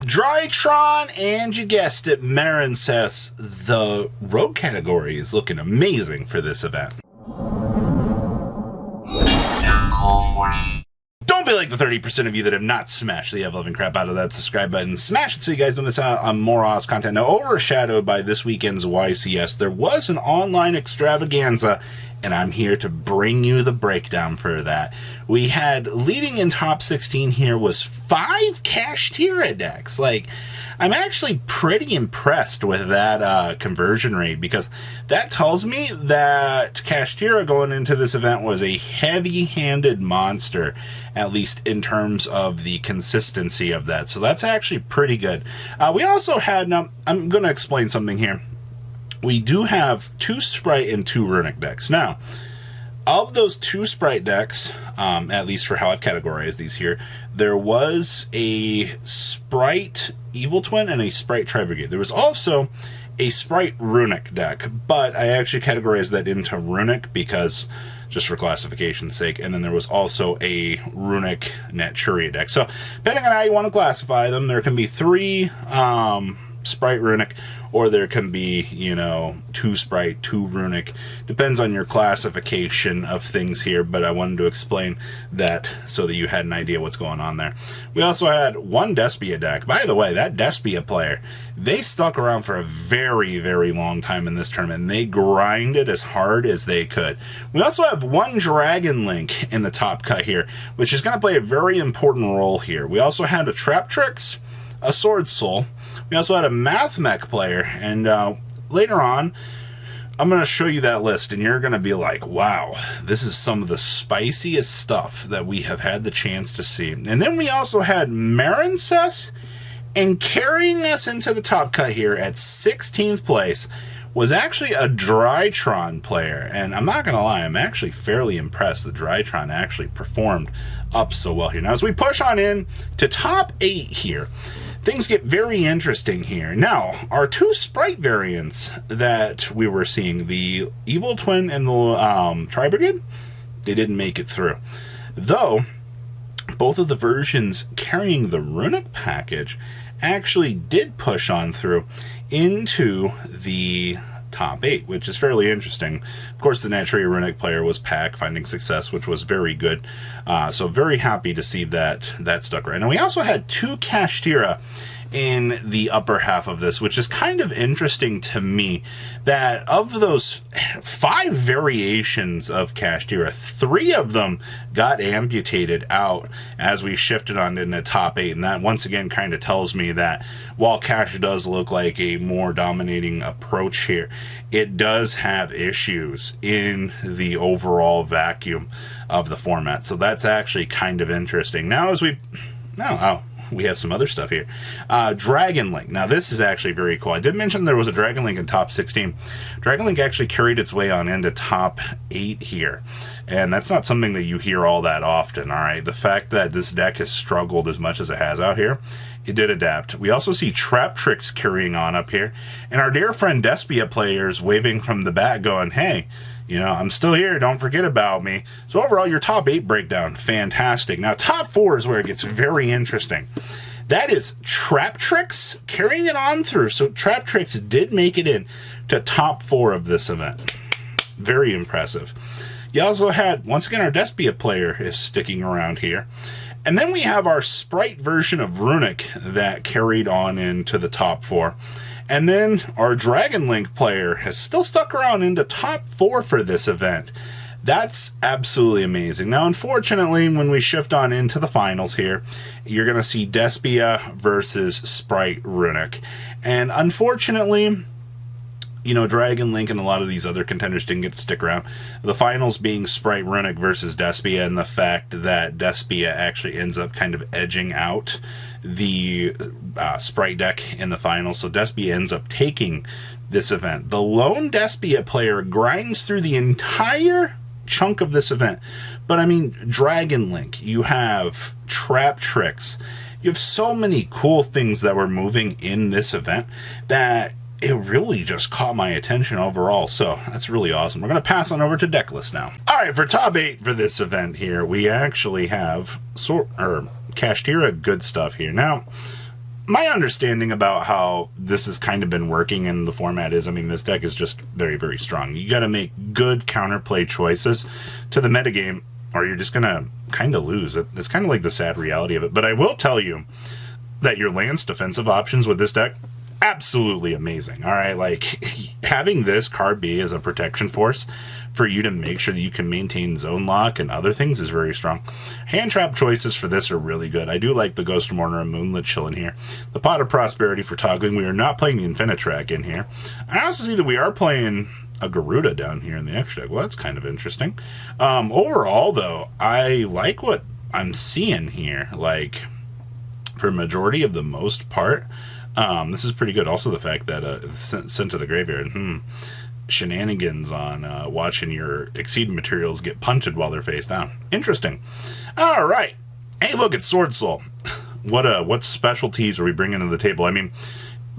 Drytron, and you guessed it, Marin says the rogue category is looking amazing for this event. Don't be like the 30% of you that have not smashed the ever-loving crap out of that subscribe button. Smash it so you guys don't miss out on more awesome content. Now, overshadowed by this weekend's YCS, there was an online extravaganza, and I'm here to bring you the breakdown for that. We had, leading in top 16 here, was 5 Kashtira decks. Like, I'm actually pretty impressed with that conversion rate, because that tells me that Kashtira going into this event was a heavy-handed monster, at least in terms of the consistency of that. So that's actually pretty good. We also had, now I'm going to explain something here. We do have 2 Sprite and 2 Runic decks. Now, of those 2 Sprite decks, at least for how I've categorized these here, there was a Sprite Evil Twin and a Sprite Tri-Brigade. There was also a Sprite Runic deck, but I actually categorized that into Runic because, just for classification's sake, and then there was also a Runic Naturia deck. So, depending on how you want to classify them, there can be 3 Sprite Runic, or there can be, you know, 2 Sprite, 2 Runic. Depends on your classification of things here, but I wanted to explain that so that you had an idea what's going on there. We also had 1 Despia deck. By the way, that Despia player, they stuck around for a very, very long time in this tournament, and they grinded as hard as they could. We also have 1 Dragon Link in the top cut here, which is going to play a very important role here. We also had a Traptrix, a Sword Soul. We also had a Math Mech player, and later on, I'm going to show you that list, and you're going to be like, wow, this is some of the spiciest stuff that we have had the chance to see. And then we also had Marincess, and carrying us into the top cut here at 16th place was actually a Drytron player, and I'm not going to lie, I'm actually fairly impressed that Drytron actually performed up so well here. Now, as we push on in to top 8 here, things get very interesting here. Now, our 2 Sprite variants that we were seeing, the Evil Twin and the Tri-Brigade, they didn't make it through. Though, both of the versions carrying the Runic package actually did push on through into the top 8, which is fairly interesting. Of course, the Naturia Runic player was Pack, finding success, which was very good. So very happy to see that stuck right. And we also had 2 Kashtira in the upper half of this, which is kind of interesting to me, that of those 5 variations of Kashtira, 3 of them got amputated out as we shifted on into the top 8, and that once again kind of tells me that while Cash does look like a more dominating approach here, it does have issues in the overall vacuum of the format. So that's actually kind of interesting. Now as we have some other stuff here. Dragon Link. Now, this is actually very cool. I did mention there was a Dragon Link in top 16. Dragon Link actually carried its way on into top 8 here. And that's not something that you hear all that often, all right? The fact that this deck has struggled as much as it has out here, it did adapt. We also see Traptrix carrying on up here. And our dear friend Despia players waving from the back going, hey, you know, I'm still here, don't forget about me. So overall, your top 8 breakdown, fantastic. Now, top 4 is where it gets very interesting. That is Traptrix carrying it on through. So Traptrix did make it in to top 4 of this event. Very impressive. You also had, once again, our Despia player is sticking around here. And then we have our Sprite version of Runic that carried on into the top 4. And then our Dragon Link player has still stuck around into top 4 for this event. That's absolutely amazing. Now, unfortunately, when we shift on into the finals here, you're going to see Despia versus Sprite Runic. And unfortunately, you know, Dragon Link and a lot of these other contenders didn't get to stick around. The finals being Sprite Runic versus Despia, and the fact that Despia actually ends up kind of edging out the Sprite deck in the finals. So Despia ends up taking this event. The lone Despia player grinds through the entire chunk of this event. But I mean, Dragon Link, you have Traptrix, you have so many cool things that were moving in this event that it really just caught my attention overall. So that's really awesome. We're going to pass on over to deck list now. All right, for top 8 for this event here, we actually have Kashtira good stuff here. Now, my understanding about how this has kind of been working in the format is, I mean, this deck is just very, very strong. You got to make good counterplay choices to the metagame, or you're just going to kind of lose. It's kind of like the sad reality of it. But I will tell you that your Lance defensive options with this deck, absolutely amazing. All right, like having this card be as a protection force for you to make sure that you can maintain zone lock and other things is very strong. Hand trap choices for this are really good. I do like the Ghost Mourner and Moonlit Chill in here. The Pot of Prosperity for toggling. We are not playing the Infinitrack in here. I also see that we are playing a Garuda down here in the extra deck. Well, that's kind of interesting. Overall, though, I like what I'm seeing here. Like, for a majority of the most part, this is pretty good. Also, the fact that sent to the graveyard. Shenanigans on watching your Exceed materials get punted while they're face down. Interesting. All right. Hey, look, it's Sword Soul. What specialties are we bringing to the table? I mean,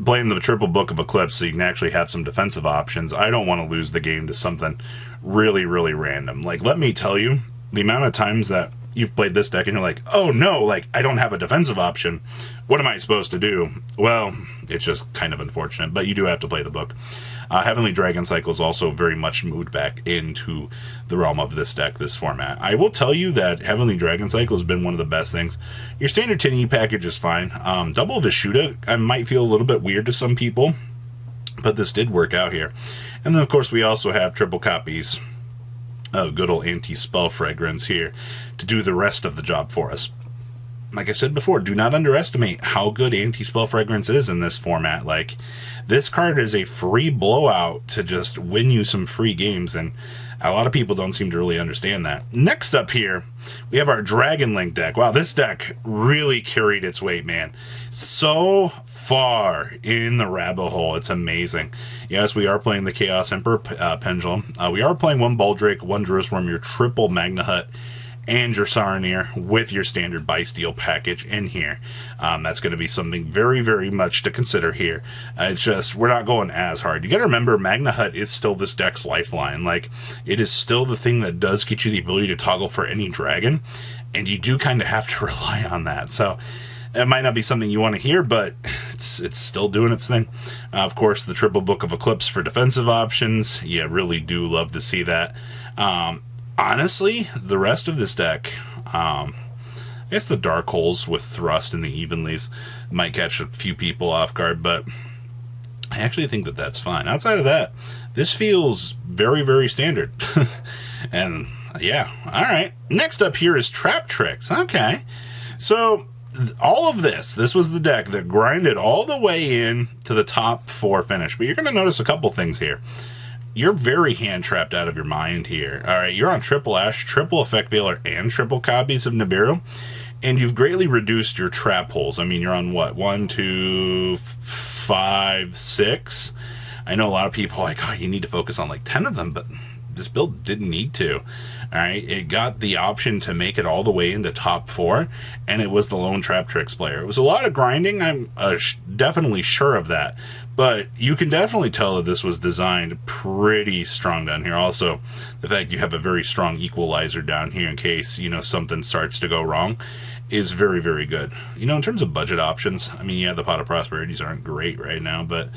playing the triple Book of Eclipse so you can actually have some defensive options. I don't want to lose the game to something really, really random. Like, let me tell you, the amount of times that you've played this deck and you're like, oh no, like, I don't have a defensive option. What am I supposed to do? Well, it's just kind of unfortunate, but you do have to play the book. Heavenly Dragon Cycle is also very much moved back into the realm of this deck, this format. I will tell you that Heavenly Dragon Cycle has been one of the best things. Your standard 10E package is fine. Double Vishuddha, I might feel a little bit weird to some people, but this did work out here. And then, of course, we also have triple copies of good old Anti-Spell Fragrance here to do the rest of the job for us. Like I said before, do not underestimate how good Anti-Spell Fragrance is in this format. Like, this card is a free blowout to just win you some free games, and a lot of people don't seem to really understand that. Next up here, we have our Dragon Link deck. Wow, this deck really carried its weight, man. So far in the rabbit hole, it's amazing. Yes, we are playing the Chaos Emperor Pendulum. We are playing one Baldrake, one Jerusalem, your triple Magna Hut, and your Saronir with your standard Bysteel package in here. That's going to be something very, very much to consider here. It's just, we're not going as hard. You got to remember, Magna Hut is still this deck's lifeline. Like, it is still the thing that does get you the ability to toggle for any dragon, and you do kind of have to rely on that. So, it might not be something you want to hear, but it's still doing its thing. Of course, the triple Book of Eclipse for defensive options. Yeah, really do love to see that. Honestly, the rest of this deck, I guess the Dark Holes with Thrust and the Evenlies might catch a few people off guard, but I actually think that that's fine. Outside of that, this feels very, very standard. And yeah, all right. Next up here is Trap Tricks. Okay. So all of this was the deck that grinded all the way in to the top 4 finish. But you're going to notice a couple things here. You're very hand-trapped out of your mind here. All right, you're on triple Ash, triple Effect Veiler, and triple copies of Nibiru, and you've greatly reduced your trap holes. I mean, you're on what? 1, 2, 5, 6? I know a lot of people are like, oh, you need to focus on like 10 of them, but this build didn't need to. All right, it got the option to make it all the way into top 4, and it was the lone Trap Tricks player. It was a lot of grinding, I'm definitely sure of that, but you can definitely tell that this was designed pretty strong down here. Also, the fact you have a very strong equalizer down here in case, you know, something starts to go wrong is very, very good. You know, in terms of budget options, I mean, yeah, the Pot of Prosperities aren't great right now, but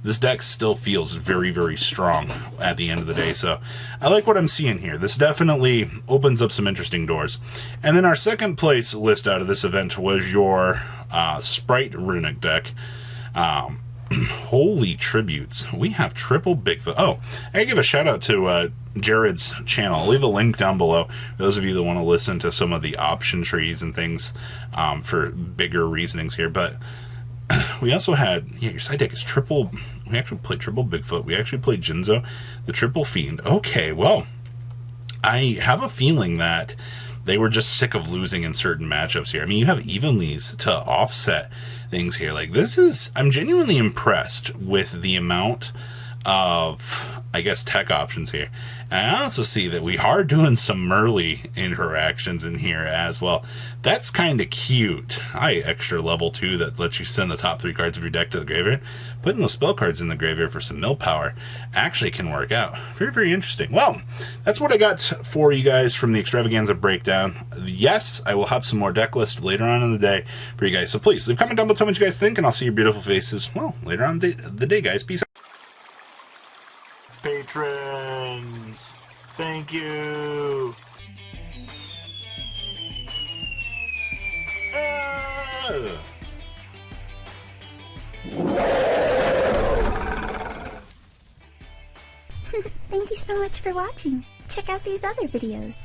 this deck still feels very, very strong at the end of the day. So I like what I'm seeing here. This definitely opens up some interesting doors. And then our second place list out of this event was your Sprite Runic deck. Holy tributes. We have triple Bigfoot. Oh, I gotta give a shout out to Jared's channel. I'll leave a link down below for those of you that want to listen to some of the option trees and things for bigger reasonings here. But we also had, yeah, your side deck is triple. We actually played triple Bigfoot. We actually played Jinzo, the triple Fiend. Okay, well, I have a feeling that they were just sick of losing in certain matchups here. I mean, you have Evenlies to offset things here. Like, this is, I'm genuinely impressed with the amount of, I guess, tech options here. And I also see that we are doing some Merly interactions in here as well. That's kind of cute. Extra level 2 that lets you send the top 3 cards of your deck to the graveyard. Putting those spell cards in the graveyard for some mill power actually can work out. Very, very interesting. Well, that's what I got for you guys from the Extravaganza breakdown. Yes, I will have some more deck lists later on in the day for you guys. So please, leave a comment down below, tell me what you guys think, and I'll see your beautiful faces, well, later on the day, guys. Peace out. Patrons, thank you. Thank you so much for watching. Check out these other videos.